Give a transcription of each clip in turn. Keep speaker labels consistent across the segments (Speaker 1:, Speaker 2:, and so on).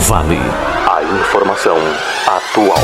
Speaker 1: Vale. A informação atual.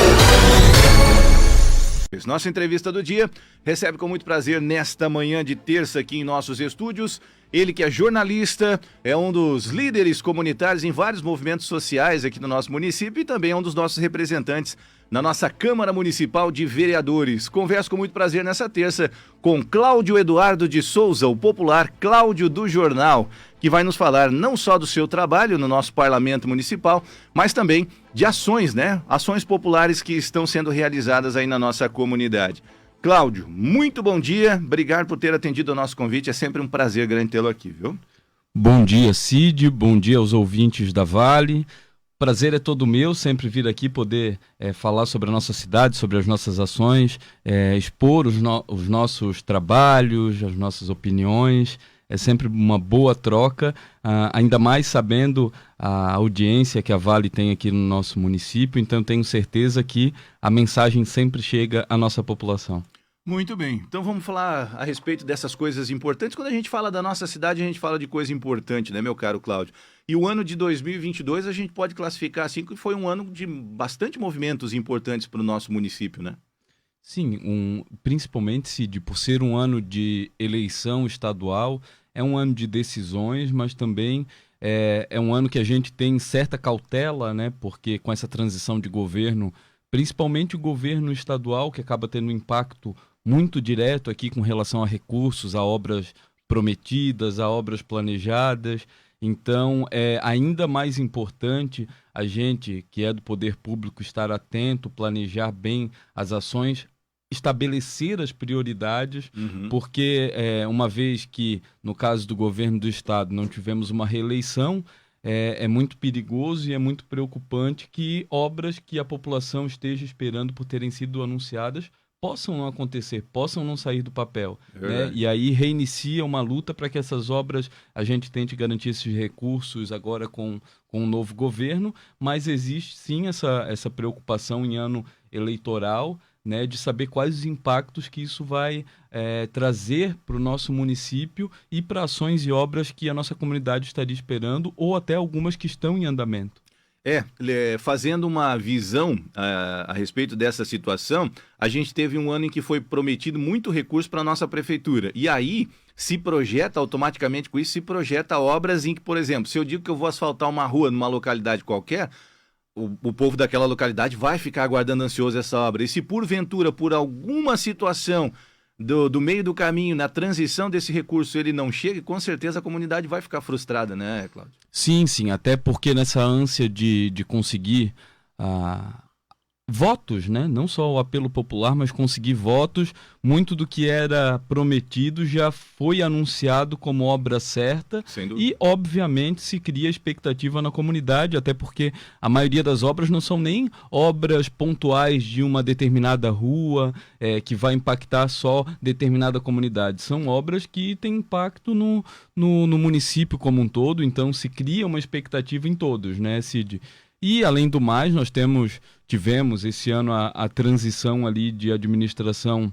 Speaker 2: Nossa entrevista do dia recebe com muito prazer nesta manhã de terça aqui em nossos estúdios. Ele que é jornalista, é um dos líderes comunitários em vários movimentos sociais aqui no nosso município e também é um dos nossos representantes na nossa Câmara Municipal de Vereadores. Converso com muito prazer nessa terça com Cláudio Eduardo de Souza, o popular Cláudio do Jornal, que vai nos falar não só do seu trabalho no nosso Parlamento Municipal, mas também de ações, né? Ações populares que estão sendo realizadas aí na nossa comunidade. Cláudio, muito bom dia, obrigado por ter atendido ao nosso convite, é sempre um prazer grande tê-lo aqui, viu?
Speaker 3: Bom dia, Cid, bom dia aos ouvintes da Vale. Prazer é todo meu, sempre vir aqui poder falar sobre a nossa cidade, sobre as nossas ações, expor os nossos trabalhos, as nossas opiniões. É sempre uma boa troca, ainda mais sabendo a audiência que a Vale tem aqui no nosso município, então tenho certeza que a mensagem sempre chega à nossa população.
Speaker 2: Muito bem, então vamos falar a respeito dessas coisas importantes. Quando a gente fala da nossa cidade, a gente fala de coisa importante, né, meu caro Cláudio? E o ano de 2022 a gente pode classificar assim que foi um ano de bastante movimentos importantes para o nosso município, né?
Speaker 3: Sim, principalmente, Cid, por ser um ano de eleição estadual, é um ano de decisões, mas também é um ano que a gente tem certa cautela, né? Porque com essa transição de governo, principalmente o governo estadual, que acaba tendo um impacto muito direto aqui com relação a recursos, a obras prometidas, a obras planejadas. Então, é ainda mais importante a gente, que é do poder público, estar atento, planejar bem as ações, estabelecer as prioridades, porque uma vez que, no caso do governo do estado, não tivemos uma reeleição, é muito perigoso e é muito preocupante que obras que a população esteja esperando por terem sido anunciadas possam não acontecer, possam não sair do papel, né? E aí reinicia uma luta para que essas obras, a gente tente garantir esses recursos agora com um novo governo, mas existe sim essa preocupação em ano eleitoral, né, de saber quais os impactos que isso vai trazer para o nosso município e para ações e obras que a nossa comunidade estaria esperando ou até algumas que estão em andamento.
Speaker 2: Fazendo uma visão a respeito dessa situação, a gente teve um ano em que foi prometido muito recurso para a nossa prefeitura. E aí se projeta automaticamente com isso, se projeta obras em que, por exemplo, se eu digo que eu vou asfaltar uma rua numa localidade qualquer, o povo daquela localidade vai ficar aguardando ansioso essa obra. E se porventura, por alguma situação do meio do caminho, na transição desse recurso, ele não chega, com certeza a comunidade vai ficar frustrada, né, Cláudio?
Speaker 3: Sim, até porque nessa ânsia de conseguir votos, né? Não só o apelo popular, mas conseguir votos, muito do que era prometido já foi anunciado como obra certa e, obviamente, se cria expectativa na comunidade, até porque a maioria das obras não são nem obras pontuais de uma determinada rua que vai impactar só determinada comunidade. São obras que têm impacto no município como um todo, então se cria uma expectativa em todos, né, Cid? E, além do mais, nós tivemos esse ano a transição ali de administração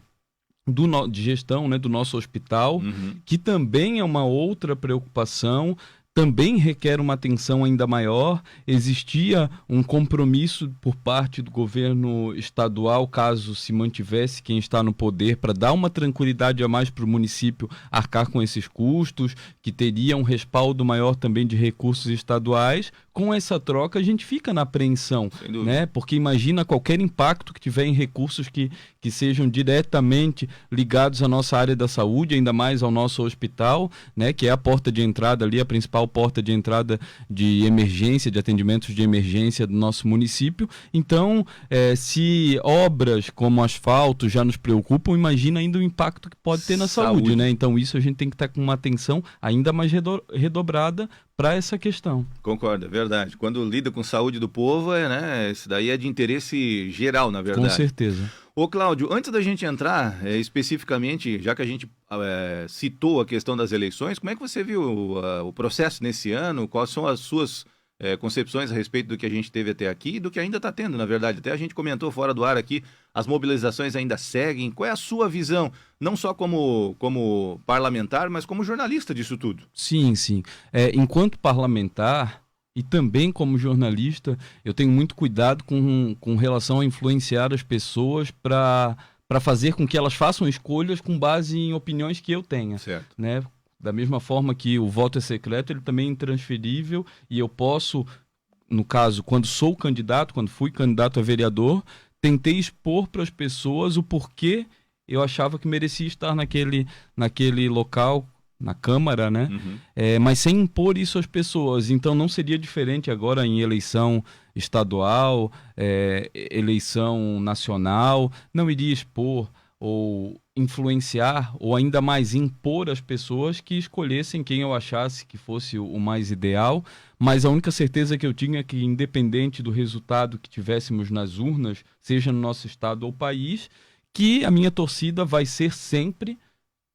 Speaker 3: de gestão, né, do nosso hospital, que também é uma outra preocupação, também requer uma atenção ainda maior. Existia um compromisso por parte do governo estadual, caso se mantivesse quem está no poder, para dar uma tranquilidade a mais para o município arcar com esses custos, que teria um respaldo maior também de recursos estaduais. Com essa troca, a gente fica na apreensão, né? Porque imagina qualquer impacto que tiver em recursos que sejam diretamente ligados à nossa área da saúde, ainda mais ao nosso hospital, né? Que é a porta de entrada ali, a principal porta de entrada de emergência, de atendimentos de emergência do nosso município. Então, se obras como asfalto já nos preocupam, imagina ainda o impacto que pode ter na saúde, né? Então, isso a gente tem que estar com uma atenção ainda mais redobrada para essa questão.
Speaker 2: Concordo, é verdade. Quando lida com saúde do povo, né, isso daí é de interesse geral, na verdade.
Speaker 3: Com certeza.
Speaker 2: Ô, Cláudio, antes da gente entrar especificamente, já que a gente citou a questão das eleições, como é que você viu o processo nesse ano? Quais são as suas concepções a respeito do que a gente teve até aqui e do que ainda está tendo, na verdade? Até a gente comentou fora do ar aqui, as mobilizações ainda seguem. Qual é a sua visão, não só como parlamentar, mas como jornalista disso tudo?
Speaker 3: Sim. Enquanto parlamentar, e também como jornalista, eu tenho muito cuidado com relação a influenciar as pessoas para fazer com que elas façam escolhas com base em opiniões que eu tenha.
Speaker 2: Certo.
Speaker 3: Né? Da mesma forma que o voto é secreto, ele também é intransferível e eu posso, no caso, quando fui candidato a vereador, tentei expor para as pessoas o porquê eu achava que merecia estar naquele local, na Câmara, né?
Speaker 2: Uhum.
Speaker 3: Mas sem impor isso às pessoas. Então não seria diferente agora em eleição estadual, eleição nacional. Não iria expor ou influenciar ou ainda mais impor às pessoas que escolhessem quem eu achasse que fosse o mais ideal. Mas a única certeza que eu tinha é que, independente do resultado que tivéssemos nas urnas, seja no nosso estado ou país, que a minha torcida vai ser sempre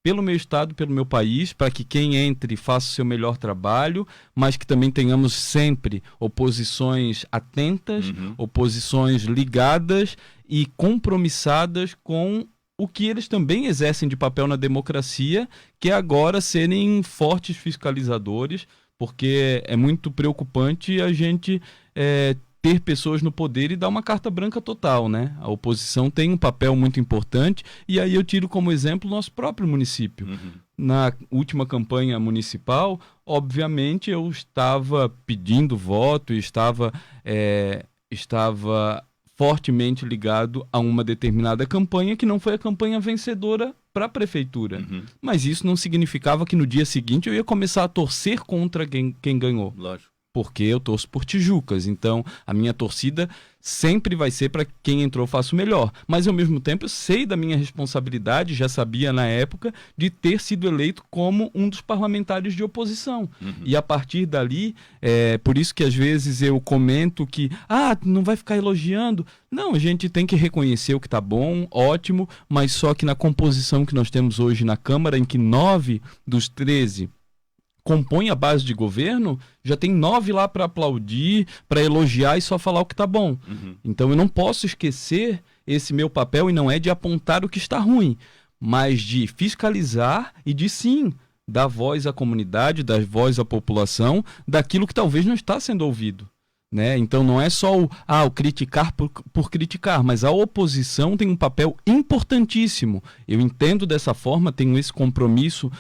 Speaker 3: pelo meu estado, pelo meu país, para que quem entre faça o seu melhor trabalho, mas que também tenhamos sempre oposições atentas, oposições ligadas e compromissadas com o que eles também exercem de papel na democracia, que é agora serem fortes fiscalizadores, porque é muito preocupante a gente ter pessoas no poder e dar uma carta branca total, né? A oposição tem um papel muito importante e aí eu tiro como exemplo o nosso próprio município. Na última campanha municipal, obviamente eu estava pedindo voto e estava fortemente ligado a uma determinada campanha que não foi a campanha vencedora para a prefeitura. Mas isso não significava que no dia seguinte eu ia começar a torcer contra quem ganhou.
Speaker 2: Lógico.
Speaker 3: Porque eu torço por Tijucas, então a minha torcida sempre vai ser para quem entrou faça o melhor. Mas ao mesmo tempo eu sei da minha responsabilidade, já sabia na época, de ter sido eleito como um dos parlamentares de oposição. E a partir dali, por isso que às vezes eu comento que não vai ficar elogiando. Não, a gente tem que reconhecer o que está bom, ótimo, mas só que na composição que nós temos hoje na Câmara, em que 9 dos 13 compõe a base de governo, já tem 9 lá para aplaudir, para elogiar e só falar o que está bom. Então eu não posso esquecer esse meu papel, e não é de apontar o que está ruim, mas de fiscalizar e de sim dar voz à comunidade, dar voz à população daquilo que talvez não está sendo ouvido. Né? Então não é só o criticar por criticar, mas a oposição tem um papel importantíssimo. Eu entendo dessa forma, tenho esse compromisso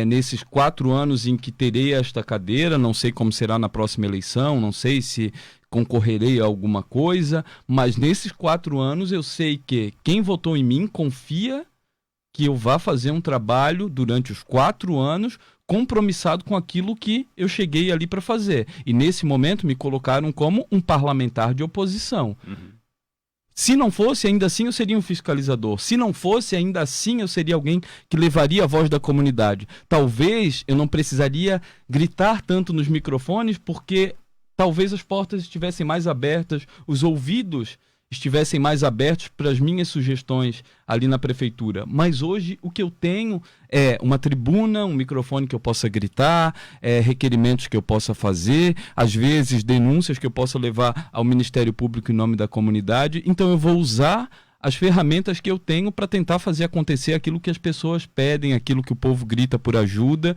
Speaker 3: nesses 4 anos em que terei esta cadeira, não sei como será na próxima eleição, não sei se concorrerei a alguma coisa, mas nesses 4 anos eu sei que quem votou em mim confia que eu vá fazer um trabalho durante os 4 anos compromissado com aquilo que eu cheguei ali para fazer. E nesse momento me colocaram como um parlamentar de oposição. Se não fosse, ainda assim eu seria um fiscalizador. Se não fosse, ainda assim eu seria alguém que levaria a voz da comunidade. Talvez eu não precisaria gritar tanto nos microfones, porque talvez as portas estivessem mais abertas, os ouvidos estivessem mais abertos para as minhas sugestões ali na prefeitura. Mas hoje o que eu tenho é uma tribuna, um microfone que eu possa gritar, requerimentos que eu possa fazer, às vezes denúncias que eu possa levar ao Ministério Público em nome da comunidade. Então eu vou usar as ferramentas que eu tenho para tentar fazer acontecer aquilo que as pessoas pedem, aquilo que o povo grita por ajuda.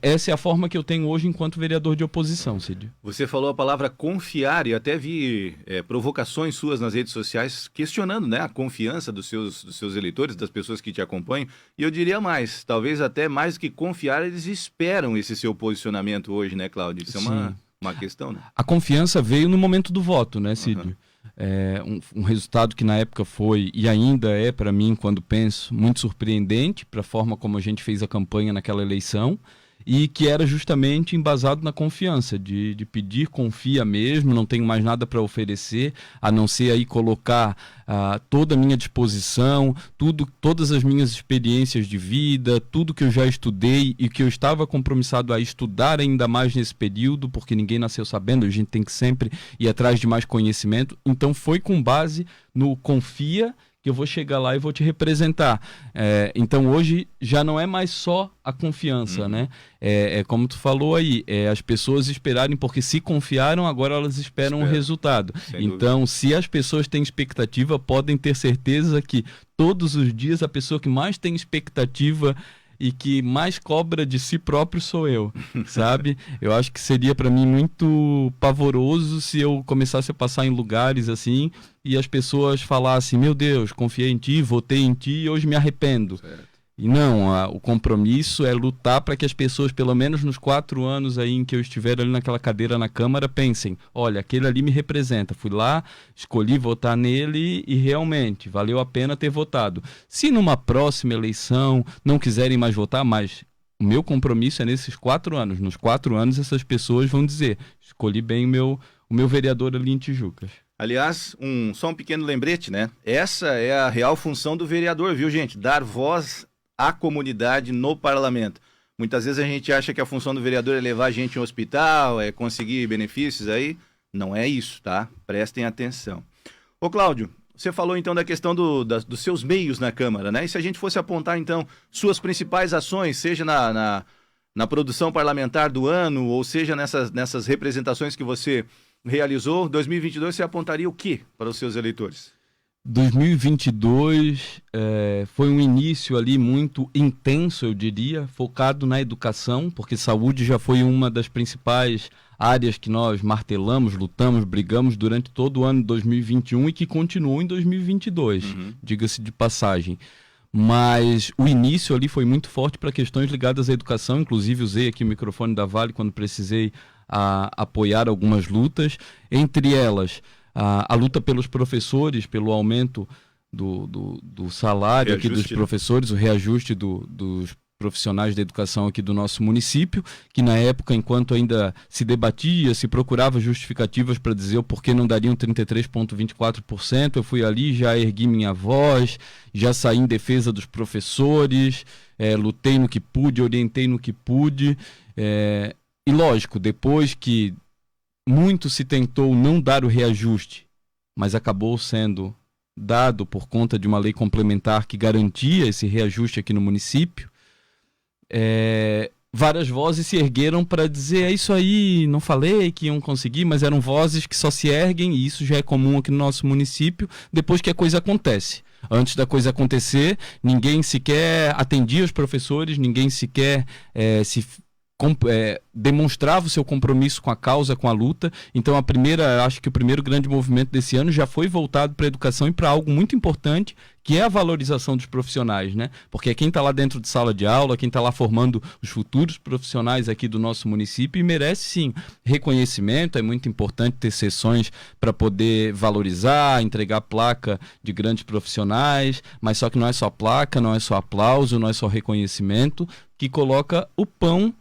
Speaker 3: Essa é a forma que eu tenho hoje enquanto vereador de oposição, Cid.
Speaker 2: Você falou a palavra confiar e até vi provocações suas nas redes sociais questionando, né, a confiança dos seus eleitores, das pessoas que te acompanham. E eu diria mais, talvez até mais do que confiar, eles esperam esse seu posicionamento hoje, né, Cláudio? Isso é uma questão, né? A
Speaker 3: confiança veio no momento do voto, né, Cid? Um resultado que na época foi, e ainda é para mim, quando penso, muito surpreendente para a forma como a gente fez a campanha naquela eleição, e que era justamente embasado na confiança, de pedir confia mesmo, não tenho mais nada para oferecer, a não ser aí colocar toda a minha disposição, todas as minhas experiências de vida, tudo que eu já estudei e que eu estava compromissado a estudar ainda mais nesse período, porque ninguém nasceu sabendo, a gente tem que sempre ir atrás de mais conhecimento. Então foi com base no confia que eu vou chegar lá e vou te representar. Então hoje já não é mais só a confiança, né? Como tu falou aí, as pessoas esperarem, porque se confiaram, agora elas esperam o resultado. Então, se as pessoas têm expectativa, podem ter certeza que todos os dias a pessoa que mais tem expectativa e que mais cobra de si próprio sou eu, sabe? Eu acho que seria para mim muito pavoroso se eu começasse a passar em lugares assim e as pessoas falassem, meu Deus, confiei em ti, votei em ti e hoje me arrependo. Certo. E não, o compromisso é lutar para que as pessoas, pelo menos nos 4 anos aí em que eu estiver ali naquela cadeira na Câmara, pensem, olha, aquele ali me representa, fui lá, escolhi votar nele e realmente valeu a pena ter votado. Se numa próxima eleição não quiserem mais votar, mas o meu compromisso é nesses 4 anos. Nos 4 anos essas pessoas vão dizer, escolhi bem o meu vereador ali em Tijucas.
Speaker 2: Aliás, só um pequeno lembrete, né? Essa é a real função do vereador, viu, gente? Dar voz à comunidade no parlamento. Muitas vezes a gente acha que a função do vereador é levar a gente em um hospital, é conseguir benefícios aí. Não é isso, tá? Prestem atenção. Ô Cláudio, você falou então da questão dos seus meios na Câmara, né? E se a gente fosse apontar então suas principais ações, seja na produção parlamentar do ano, ou seja nessas representações que você realizou, 2022 você apontaria o que para os seus eleitores?
Speaker 3: 2022 foi um início ali muito intenso, eu diria, focado na educação, porque saúde já foi uma das principais áreas que nós martelamos, lutamos, brigamos durante todo o ano de 2021 e que continuou em 2022, diga-se de passagem. Mas o início ali foi muito forte para questões ligadas à educação, inclusive usei aqui o microfone da Vale quando precisei apoiar algumas lutas, entre elas a luta pelos professores, pelo aumento do salário aqui dos professores, o reajuste dos profissionais da educação aqui do nosso município, que na época, enquanto ainda se debatia, se procurava justificativas para dizer o porquê não dariam 33,24%, eu fui ali, já ergui minha voz, já saí em defesa dos professores, lutei no que pude, orientei no que pude, e lógico, depois que muito se tentou não dar o reajuste, mas acabou sendo dado por conta de uma lei complementar que garantia esse reajuste aqui no município, várias vozes se ergueram para dizer, é isso aí, não falei que iam conseguir, mas eram vozes que só se erguem, e isso já é comum aqui no nosso município, depois que a coisa acontece. Antes da coisa acontecer, ninguém sequer atendia os professores, ninguém sequer demonstrava o seu compromisso com a causa, com a luta. Então acho que o primeiro grande movimento desse ano já foi voltado para a educação e para algo muito importante, que é a valorização dos profissionais, né? Porque é quem está lá dentro de sala de aula, quem está lá formando os futuros profissionais aqui do nosso município e merece sim reconhecimento. É muito importante ter sessões para poder valorizar, entregar placa de grandes profissionais, mas só que não é só placa, não é só aplauso, não é só reconhecimento, que coloca o pão,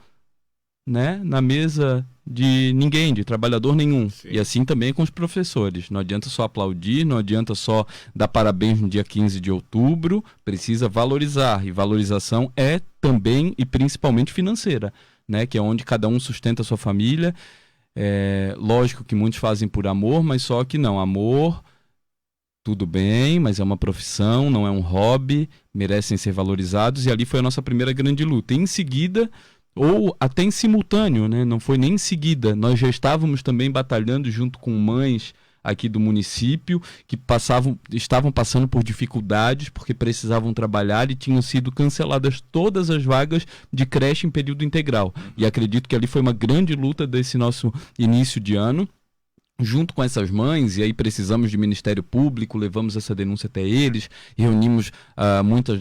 Speaker 3: né, na mesa de ninguém, de trabalhador nenhum. Sim. E assim também com os professores. Não adianta só aplaudir, não adianta só dar parabéns no dia 15 de outubro, precisa valorizar. E valorização é também e principalmente financeira, né, que é onde cada um sustenta a sua família. Lógico que muitos fazem por amor, mas só que não. Amor, tudo bem, mas é uma profissão, não é um hobby, merecem ser valorizados. E ali foi a nossa primeira grande luta. E em seguida, ou até em simultâneo, né? Não foi nem em seguida, nós já estávamos também batalhando junto com mães aqui do município que estavam passando por dificuldades porque precisavam trabalhar e tinham sido canceladas todas as vagas de creche em período integral. E acredito que ali foi uma grande luta desse nosso início de ano. Junto com essas mães, e aí precisamos de Ministério Público, levamos essa denúncia até eles, reunimos muitas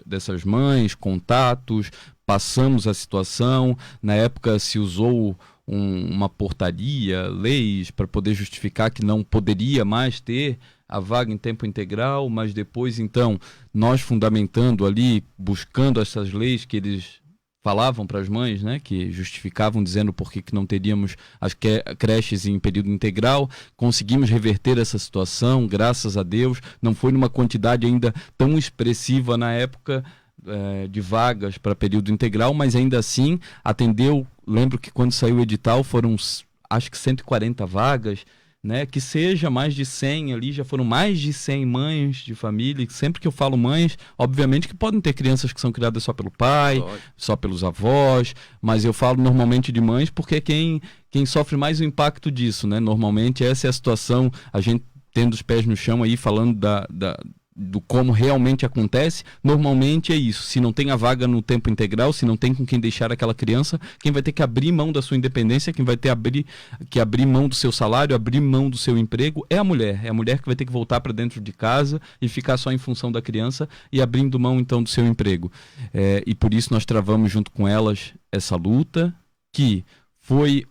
Speaker 3: dessas mães, contatos, passamos a situação. Na época se usou uma portaria, leis, para poder justificar que não poderia mais ter a vaga em tempo integral, mas depois, então, nós fundamentando ali, buscando essas leis que eles falavam para as mães, né, que justificavam dizendo por que não teríamos as creches em período integral, conseguimos reverter essa situação, graças a Deus. Não foi numa quantidade ainda tão expressiva na época de vagas para período integral, mas ainda assim atendeu. Lembro que quando saiu o edital foram acho que 140 vagas, né, que seja mais de 100 ali, já foram mais de 100 mães de família. Sempre que eu falo mães, obviamente que podem ter crianças que são criadas só pelo pai, só pelos avós, mas eu falo normalmente de mães porque é quem sofre mais o impacto disso, né? Normalmente essa é a situação, a gente tendo os pés no chão aí, falando do como realmente acontece, normalmente é isso. Se não tem a vaga no tempo integral, se não tem com quem deixar aquela criança, quem vai ter que abrir mão da sua independência, quem vai ter que abrir mão do seu salário, abrir mão do seu emprego, é a mulher. É a mulher que vai ter que voltar para dentro de casa e ficar só em função da criança e abrindo mão então do seu emprego. E por isso nós travamos junto com elas essa luta, que foi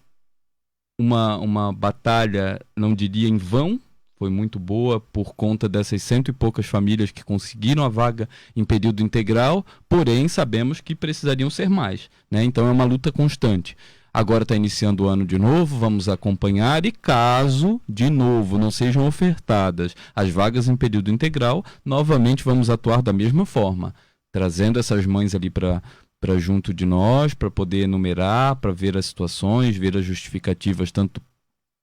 Speaker 3: uma batalha, não diria em vão, foi muito boa por conta dessas 100 e poucas famílias que conseguiram a vaga em período integral, porém sabemos que precisariam ser mais, né? Então é uma luta constante. Agora está iniciando o ano de novo, vamos acompanhar e caso, de novo, não sejam ofertadas as vagas em período integral, novamente vamos atuar da mesma forma, trazendo essas mães ali para junto de nós, para poder enumerar, para ver as situações, ver as justificativas tanto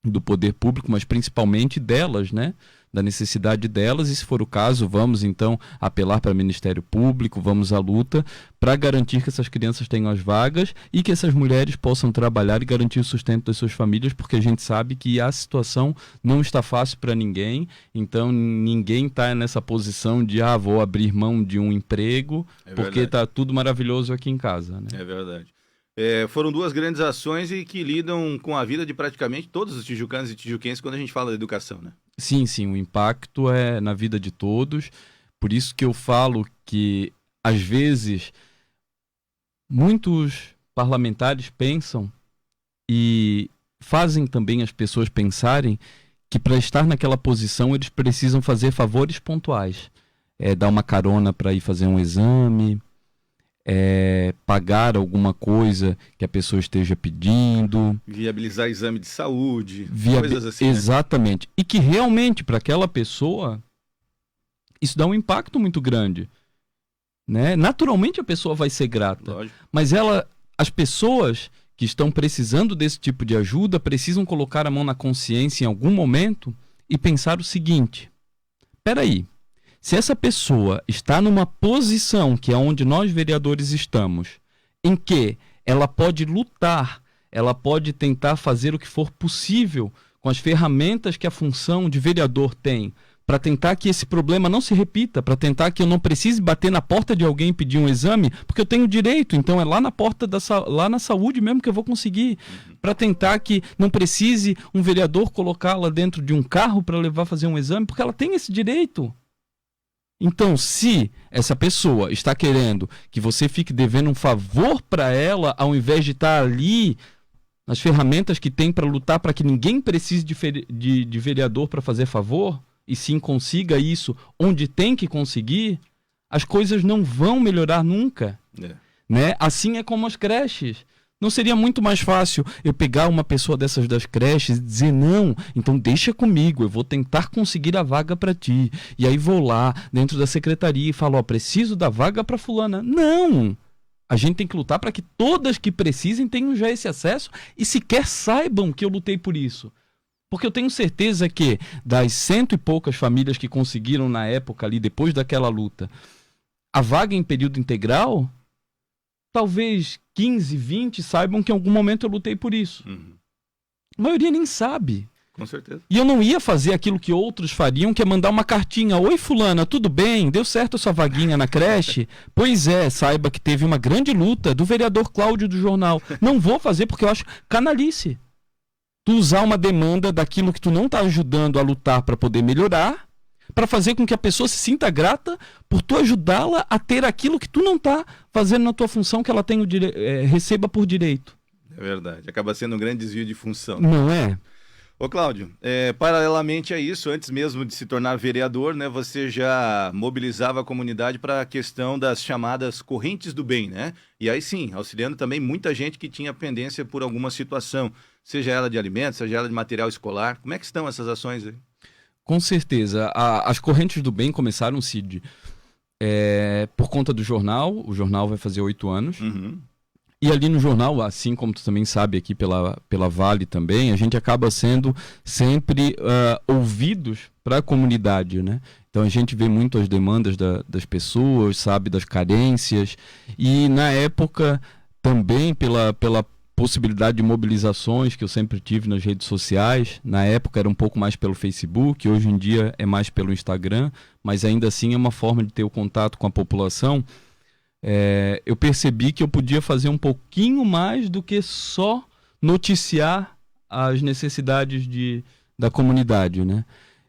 Speaker 3: do poder público, mas principalmente delas, né? Da necessidade delas, e se for o caso, vamos então apelar para o Ministério Público, vamos à luta para garantir que essas crianças tenham as vagas e que essas mulheres possam trabalhar e garantir o sustento das suas famílias, porque a gente sabe que a situação não está fácil para ninguém, então ninguém está nessa posição de vou abrir mão de um emprego porque está tudo maravilhoso aqui em casa, né?
Speaker 2: É verdade. Foram 2 grandes ações e que lidam com a vida de praticamente todos os tijucanos e tijuquenses quando a gente fala da educação, né?
Speaker 3: Sim, o impacto é na vida de todos, por isso que eu falo que, às vezes, muitos parlamentares pensam e fazem também as pessoas pensarem que para estar naquela posição eles precisam fazer favores pontuais, dar uma carona para ir fazer um exame, pagar alguma coisa que a pessoa esteja pedindo,
Speaker 2: viabilizar exame de saúde, coisas assim.
Speaker 3: Exatamente. Né? E que realmente para aquela pessoa isso dá um impacto muito grande, né? Naturalmente a pessoa vai ser grata. Lógico. Mas as pessoas que estão precisando desse tipo de ajuda precisam colocar a mão na consciência em algum momento e pensar o seguinte: peraí, se essa pessoa está numa posição, que é onde nós vereadores estamos, em que ela pode lutar, ela pode tentar fazer o que for possível com as ferramentas que a função de vereador tem, para tentar que esse problema não se repita, para tentar que eu não precise bater na porta de alguém e pedir um exame, porque eu tenho direito, então é lá na porta lá na saúde mesmo que eu vou conseguir, para tentar que não precise um vereador colocá-la dentro de um carro para levar fazer um exame, porque ela tem esse direito. Então, se essa pessoa está querendo que você fique devendo um favor para ela, ao invés de estar ali nas ferramentas que tem para lutar para que ninguém precise de vereador para fazer favor, e sim consiga isso onde tem que conseguir, as coisas não vão melhorar nunca. Né? Assim é como as creches. Não seria muito mais fácil eu pegar uma pessoa dessas das creches e dizer, não, então deixa comigo, eu vou tentar conseguir a vaga para ti. E aí vou lá dentro da secretaria e falo, preciso da vaga para fulana. Não! A gente tem que lutar para que todas que precisem tenham já esse acesso e sequer saibam que eu lutei por isso. Porque eu tenho certeza que das 100 e poucas famílias que conseguiram na época ali, depois daquela luta, a vaga em período integral, talvez 15, 20 saibam que em algum momento eu lutei por isso. A maioria nem sabe.
Speaker 2: Com certeza.
Speaker 3: E eu não ia fazer aquilo que outros fariam, que é mandar uma cartinha. Oi, fulana, tudo bem? Deu certo a sua vaguinha na creche? Pois é, saiba que teve uma grande luta do vereador Cláudio do jornal. Não vou fazer porque eu acho canalice. Tu usar uma demanda daquilo que tu não está ajudando a lutar para poder melhorar, para fazer com que a pessoa se sinta grata por tu ajudá-la a ter aquilo que tu não está fazendo na tua função, que ela tem receba por direito.
Speaker 2: É verdade. Acaba sendo um grande desvio de função.
Speaker 3: Não é?
Speaker 2: Ô Cláudio, paralelamente a isso, antes mesmo de se tornar vereador, né, você já mobilizava a comunidade para a questão das chamadas correntes do bem, né? E aí sim, auxiliando também muita gente que tinha pendência por alguma situação, seja ela de alimentos, seja ela de material escolar. Como é que estão essas ações aí?
Speaker 3: Com certeza. As correntes do bem começaram, Cid, por conta do jornal. O jornal vai fazer 8 anos. E ali no jornal, assim como tu também sabe aqui pela Vale também, a gente acaba sendo sempre ouvidos para a comunidade, né? Então a gente vê muito as demandas das pessoas, sabe, das carências. E na época também possibilidade de mobilizações que eu sempre tive nas redes sociais. Na época era um pouco mais pelo Facebook, hoje em dia é mais pelo Instagram, mas ainda assim é uma forma de ter o contato com a população. Eu percebi que eu podia fazer um pouquinho mais do que só noticiar as necessidades da comunidade, né?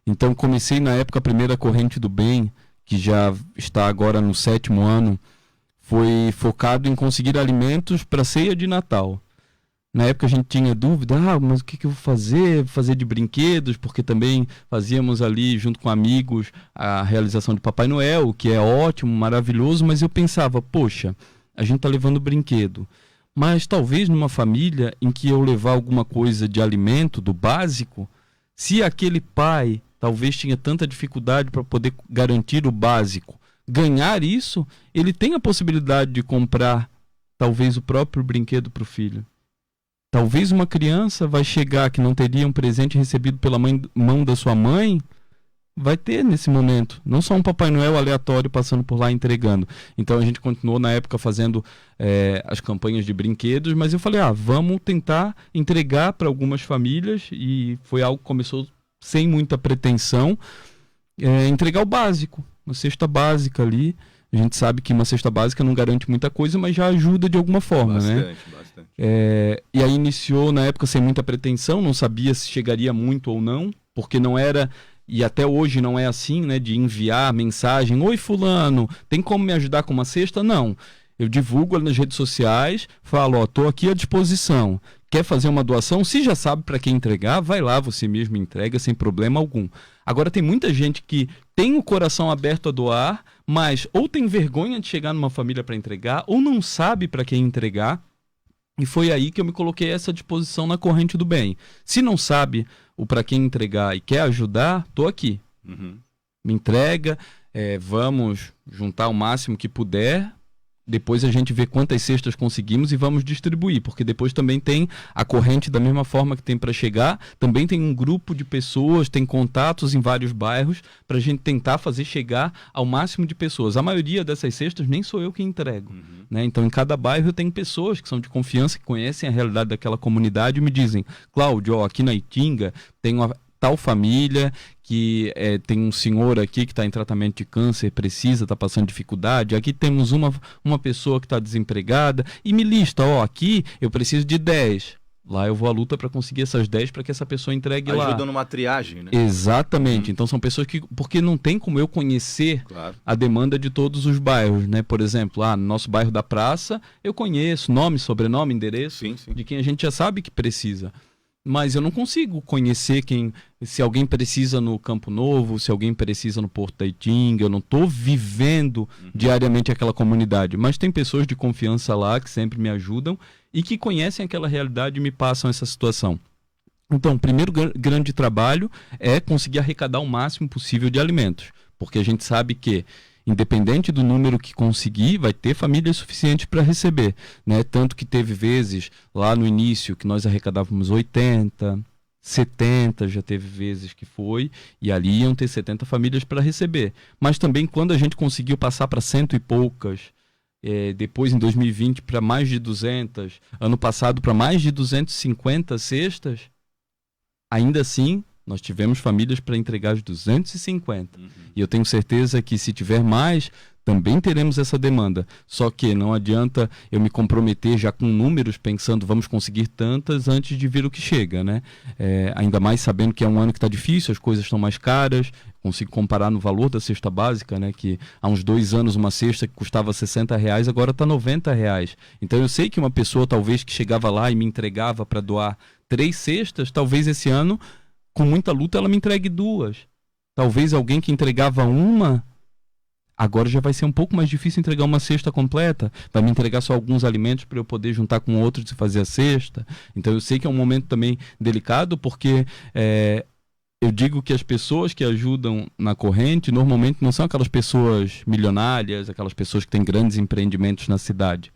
Speaker 3: Então comecei na época a primeira corrente do bem, que já está agora no 7º ano, foi focado em conseguir alimentos para a ceia de Natal. Na época a gente tinha dúvida, mas o que eu vou fazer? Fazer de brinquedos, porque também fazíamos ali, junto com amigos, a realização de Papai Noel, o que é ótimo, maravilhoso, mas eu pensava, poxa, a gente está levando brinquedo, mas talvez numa família em que eu levar alguma coisa de alimento, do básico, se aquele pai talvez tinha tanta dificuldade para poder garantir o básico, ganhar isso, ele tem a possibilidade de comprar talvez o próprio brinquedo para o filho. Talvez uma criança vai chegar que não teria um presente recebido pela mão da sua mãe, vai ter nesse momento. Não só um Papai Noel aleatório passando por lá entregando. Então a gente continuou na época fazendo as campanhas de brinquedos, mas eu falei, vamos tentar entregar para algumas famílias, e foi algo que começou sem muita pretensão, entregar o básico, uma cesta básica ali. A gente sabe que uma cesta básica não garante muita coisa, mas já ajuda de alguma forma, né?
Speaker 2: Bastante.
Speaker 3: E aí iniciou na época sem muita pretensão, não sabia se chegaria muito ou não, porque não era, e até hoje não é assim, né, de enviar mensagem, oi fulano, tem como me ajudar com uma cesta? Não. Eu divulgo nas redes sociais, falo, tô aqui à disposição. Quer fazer uma doação? Se já sabe para quem entregar, vai lá, você mesmo entrega sem problema algum. Agora tem muita gente que tem o coração aberto a doar, mas ou tem vergonha de chegar numa família para entregar, ou não sabe para quem entregar. E foi aí que eu me coloquei a essa disposição na corrente do bem. Se não sabe o para quem entregar e quer ajudar, tô aqui. Me entrega, vamos juntar o máximo que puder. Depois a gente vê quantas cestas conseguimos e vamos distribuir, porque depois também tem a corrente, da mesma forma que tem para chegar, também tem um grupo de pessoas, tem contatos em vários bairros para a gente tentar fazer chegar ao máximo de pessoas. A maioria dessas cestas nem sou eu que entrego, né? Então em cada bairro eu tenho pessoas que são de confiança, que conhecem a realidade daquela comunidade e me dizem, Cláudio, aqui na Itinga tem uma tal família que tem um senhor aqui que está em tratamento de câncer, está passando dificuldade, aqui temos uma pessoa que está desempregada, e me lista, aqui eu preciso de 10. Lá eu vou à luta para conseguir essas 10 para que essa pessoa entregue lá.
Speaker 2: Ajuda numa triagem, né?
Speaker 3: Exatamente. Então são pessoas que... Porque não tem como eu conhecer a demanda de todos os bairros, né? Por exemplo, no nosso bairro da Praça, eu conheço nome, sobrenome, endereço de quem a gente já sabe que precisa. Mas eu não consigo conhecer se alguém precisa no Campo Novo, se alguém precisa no Porto da Itinga. Eu não estou vivendo diariamente aquela comunidade. Mas tem pessoas de confiança lá que sempre me ajudam e que conhecem aquela realidade e me passam essa situação. Então, o primeiro grande trabalho é conseguir arrecadar o máximo possível de alimentos. Porque a gente sabe que, independente do número que conseguir, vai ter famílias suficientes para receber, né? Tanto que teve vezes lá no início que nós arrecadávamos 80, 70, já teve vezes que foi, e ali iam ter 70 famílias para receber. Mas também quando a gente conseguiu passar para 100 e poucas, depois em 2020 para mais de 200, ano passado para mais de 250 cestas, ainda assim nós tivemos famílias para entregar as 250. E eu tenho certeza que se tiver mais, também teremos essa demanda. Só que não adianta eu me comprometer já com números, pensando vamos conseguir tantas antes de ver o que chega, né? Ainda mais sabendo que é um ano que está difícil, as coisas estão mais caras. Consigo comparar no valor da cesta básica, né? Que há uns 2 anos uma cesta que custava R$60, agora está R$90. Então eu sei que uma pessoa talvez que chegava lá e me entregava para doar 3 cestas, talvez esse ano, com muita luta, ela me entregue 2. Talvez alguém que entregava uma, agora já vai ser um pouco mais difícil entregar uma cesta completa. Vai me entregar só alguns alimentos para eu poder juntar com outros e fazer a cesta. Então eu sei que é um momento também delicado, porque eu digo que as pessoas que ajudam na corrente normalmente não são aquelas pessoas milionárias, aquelas pessoas que têm grandes empreendimentos na cidade.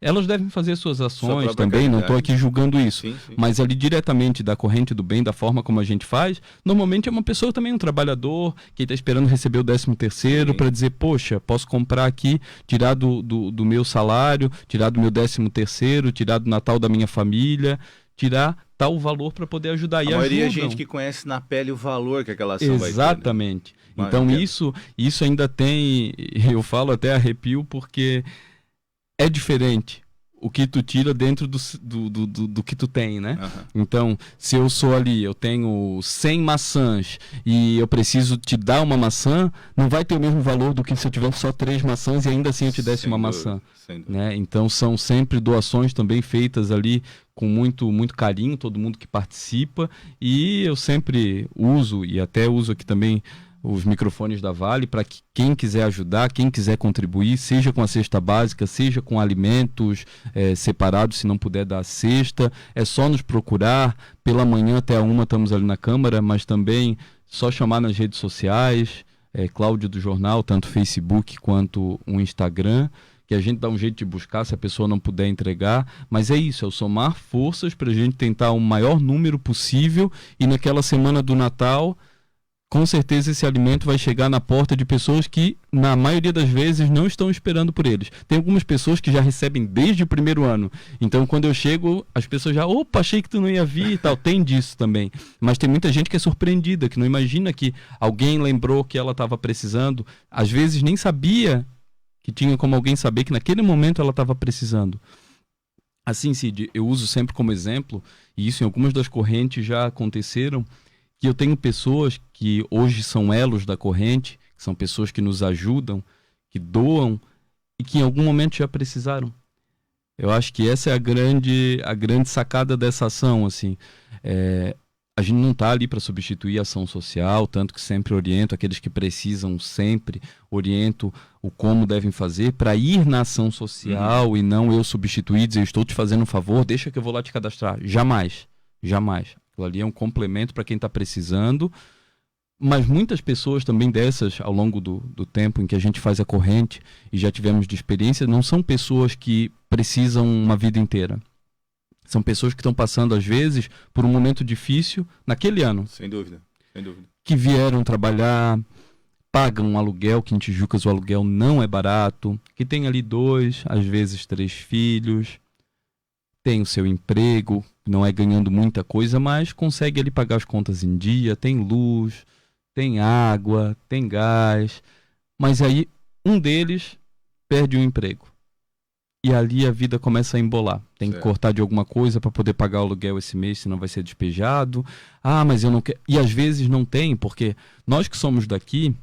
Speaker 3: Elas devem fazer suas ações também, não estou aqui julgando isso. Sim. Mas ali diretamente da corrente do bem, da forma como a gente faz, normalmente é uma pessoa também, um trabalhador, que está esperando receber o 13º para dizer, poxa, posso comprar aqui, tirar do meu salário, tirar do meu 13º, tirar do Natal da minha família, tirar tal valor para poder ajudar.
Speaker 2: A maioria é gente que conhece na pele o valor que aquela ação vai ter.
Speaker 3: Exatamente. Né? Então isso ainda tem, eu falo até arrepio, porque é diferente o que tu tira dentro do que tu tem, né? Então, se eu sou ali, eu tenho 100 maçãs e eu preciso te dar uma maçã, não vai ter o mesmo valor do que se eu tivesse só 3 maçãs e ainda assim eu te desse uma maçã. Né? Então, são sempre doações também feitas ali com muito, muito carinho, todo mundo que participa, e eu sempre uso, e até uso aqui também os microfones da Vale, para que quem quiser ajudar, quem quiser contribuir, seja com a cesta básica, seja com alimentos separados, se não puder dar a cesta, é só nos procurar. Pela manhã até a 1 estamos ali na Câmara, mas também só chamar nas redes sociais, Cláudio do Jornal, tanto Facebook quanto o Instagram, que a gente dá um jeito de buscar se a pessoa não puder entregar, mas é isso, é o somar forças para a gente tentar o maior número possível, e naquela semana do Natal, com certeza esse alimento vai chegar na porta de pessoas que, na maioria das vezes, não estão esperando por eles. Tem algumas pessoas que já recebem desde o primeiro ano. Então, quando eu chego, as pessoas já, opa, achei que tu não ia vir e tal. Tem disso também. Mas tem muita gente que é surpreendida, que não imagina que alguém lembrou que ela estava precisando. Às vezes nem sabia que tinha como alguém saber que naquele momento ela estava precisando. Assim, Cid, eu uso sempre como exemplo, e isso em algumas das correntes já aconteceram, que eu tenho pessoas que hoje são elos da corrente, que são pessoas que nos ajudam, que doam e que em algum momento já precisaram. Eu acho que essa é a grande sacada dessa ação. Assim. A gente não está ali para substituir a ação social, tanto que sempre oriento aqueles que precisam, sempre oriento o como devem fazer para ir na ação social e não eu substituir, dizer, estou te fazendo um favor, deixa que eu vou lá te cadastrar. Jamais, jamais. Aquilo ali é um complemento para quem está precisando, mas muitas pessoas também dessas, ao longo do tempo em que a gente faz a corrente, e já tivemos de experiência, não são pessoas que precisam uma vida inteira. São pessoas que estão passando, às vezes, por um momento difícil naquele ano.
Speaker 2: Sem dúvida, sem dúvida.
Speaker 3: Que vieram trabalhar, pagam um aluguel, que em Tijucas o aluguel não é barato, que tem ali 2, às vezes 3 filhos, tem o seu emprego, não é ganhando muita coisa, mas consegue ali pagar as contas em dia, tem luz, tem água, tem gás, mas aí um deles perde o emprego. E ali a vida começa a embolar. Tem que cortar de alguma coisa para poder pagar o aluguel esse mês, senão vai ser despejado. Ah, mas eu não quero. E às vezes não tem, porque nós que somos daqui,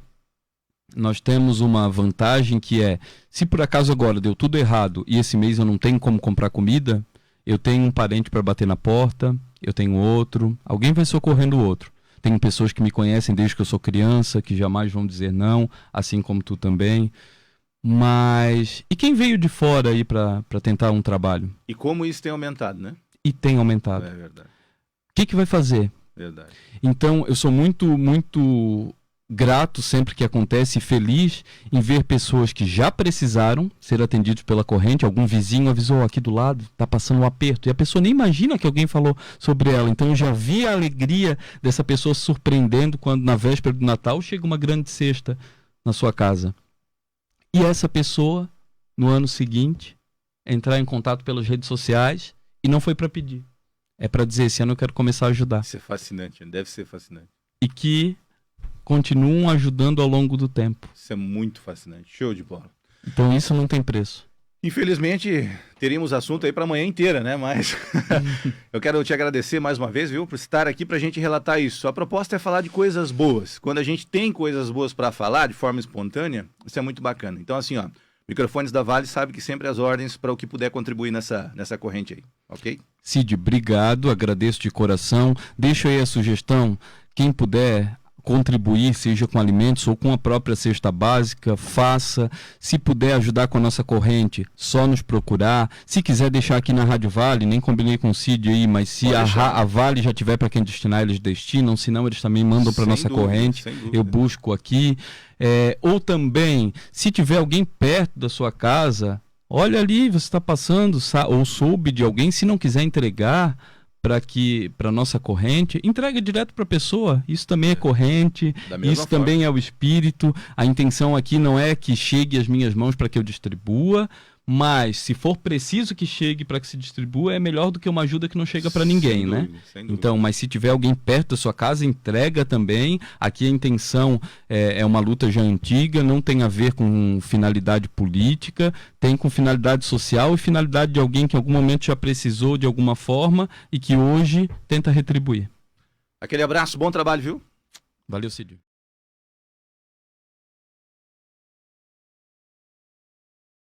Speaker 3: nós temos uma vantagem que é, se por acaso agora deu tudo errado e esse mês eu não tenho como comprar comida, eu tenho um parente para bater na porta, eu tenho outro, alguém vai socorrendo o outro. Tenho pessoas que me conhecem desde que eu sou criança, que jamais vão dizer não, assim como tu também. Mas... E quem veio de fora aí para tentar um trabalho?
Speaker 2: E como isso tem aumentado, né?
Speaker 3: E tem aumentado.
Speaker 2: É verdade.
Speaker 3: O que vai fazer?
Speaker 2: Verdade.
Speaker 3: Então, eu sou muito, muito grato sempre que acontece e feliz em ver pessoas que já precisaram ser atendidos pela corrente. Algum vizinho avisou, aqui do lado, tá passando um aperto. E a pessoa nem imagina que alguém falou sobre ela. Então eu já vi a alegria dessa pessoa se surpreendendo quando na véspera do Natal chega uma grande cesta na sua casa. E essa pessoa, no ano seguinte, entrar em contato pelas redes sociais e não foi para pedir. É para dizer, esse ano eu quero começar a ajudar.
Speaker 2: Isso é fascinante, deve ser fascinante.
Speaker 3: E que continuam ajudando ao longo do tempo.
Speaker 2: Isso é muito fascinante, show de bola.
Speaker 3: Então isso não tem preço.
Speaker 2: Infelizmente, teríamos assunto aí para amanhã inteira, né? Mas eu quero te agradecer mais uma vez, viu, por estar aqui para a gente relatar isso. A proposta é falar de coisas boas. Quando a gente tem coisas boas para falar de forma espontânea, isso é muito bacana. Então, assim, ó, microfones da Vale sabe que sempre as ordens para o que puder contribuir nessa corrente aí, ok?
Speaker 3: Cid, obrigado, agradeço de coração. Deixa aí a sugestão, quem puder contribuir, seja com alimentos ou com a própria cesta básica, faça. Se puder ajudar com a nossa corrente, só nos procurar. Se quiser deixar aqui na Rádio Vale, nem combinei com o Cid aí, mas se a Vale já tiver para quem destinar, eles destinam, senão eles também mandam para nossa corrente. Eu busco aqui. Ou também, se tiver alguém perto da sua casa, olha ali, você está passando, ou soube de alguém, se não quiser entregar para nossa corrente, entrega direto para a pessoa. Isso também é corrente, isso também é o espírito. A intenção aqui não é que chegue às minhas mãos para que eu distribua, mas se for preciso que chegue para que se distribua, é melhor do que uma ajuda que não chega para ninguém, né? Então, mas se tiver alguém perto da sua casa, entrega também. Aqui a intenção é uma luta já antiga, não tem a ver com finalidade política, tem com finalidade social e finalidade de alguém que em algum momento já precisou de alguma forma e que hoje tenta retribuir.
Speaker 2: Aquele abraço, bom trabalho, viu?
Speaker 3: Valeu, Cid.